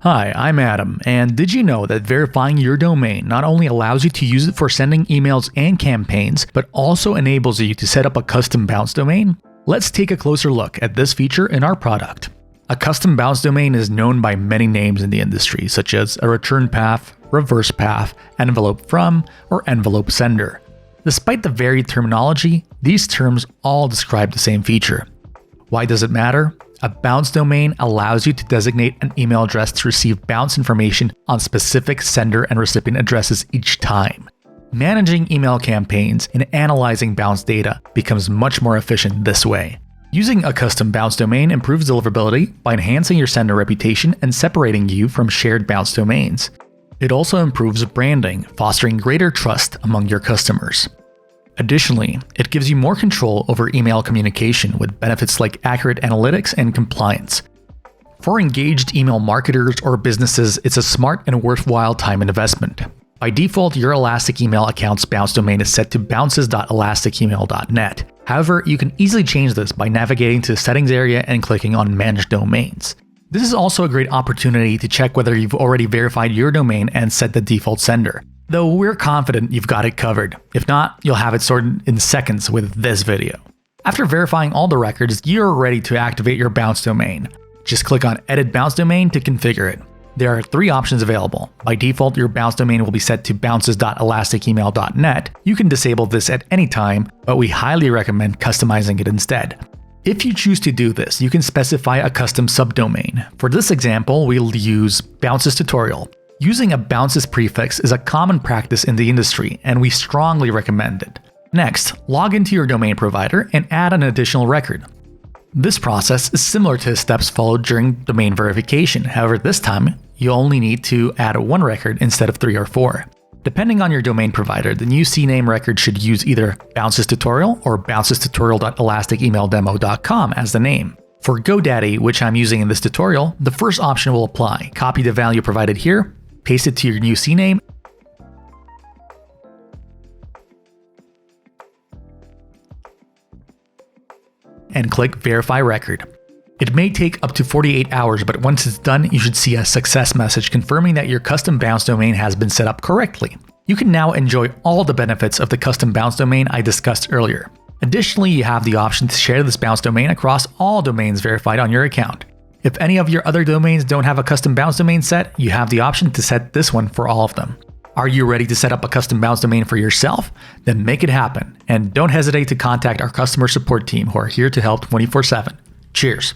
Hi, I'm Adam, and did you know that verifying your domain not only allows you to use it for sending emails and campaigns, but also enables you to set up a custom bounce domain? Let's take a closer look at this feature in our product. A custom bounce domain is known by many names in the industry, such as a return path, reverse path, envelope from, or envelope sender. Despite the varied terminology, these terms all describe the same feature. Why does it matter? A bounce domain allows you to designate an email address to receive bounce information on specific sender and recipient addresses each time. Managing email campaigns and analyzing bounce data becomes much more efficient this way. Using a custom bounce domain improves deliverability by enhancing your sender reputation and separating you from shared bounce domains. It also improves branding, fostering greater trust among your customers. Additionally, it gives you more control over email communication with benefits like accurate analytics and compliance. For engaged email marketers or businesses, it's a smart and worthwhile time investment. By default, your Elastic Email account's bounce domain is set to bounces.elasticemail.net. However, you can easily change this by navigating to the settings area and clicking on Manage Domains. This is also a great opportunity to check whether you've already verified your domain and set the default sender. Though we're confident you've got it covered. If not, you'll have it sorted in seconds with this video. After verifying all the records, you're ready to activate your bounce domain. Just click on Edit Bounce Domain to configure it. There are 3 options available. By default, your bounce domain will be set to bounces.elasticemail.net. You can disable this at any time, but we highly recommend customizing it instead. If you choose to do this, you can specify a custom subdomain. For this example, we'll use Bounces Tutorial. Using a bounces prefix is a common practice in the industry, and we strongly recommend it. Next, log into your domain provider and add an additional record. This process is similar to the steps followed during domain verification. However, this time, you only need to add 1 record instead of 3 or 4. Depending on your domain provider, the new CNAME record should use either Bounces Tutorial or bouncestutorial.elasticemaildemo.com as the name. For GoDaddy, which I'm using in this tutorial, the first option will apply. Copy the value provided here, paste it to your new CNAME, and click Verify Record. It may take up to 48 hours, but once it's done, you should see a success message confirming that your custom bounce domain has been set up correctly. You can now enjoy all the benefits of the custom bounce domain I discussed earlier. Additionally, you have the option to share this bounce domain across all domains verified on your account. If any of your other domains don't have a custom bounce domain set, you have the option to set this one for all of them. Are you ready to set up a custom bounce domain for yourself? Then make it happen. And don't hesitate to contact our customer support team who are here to help 24/7. Cheers.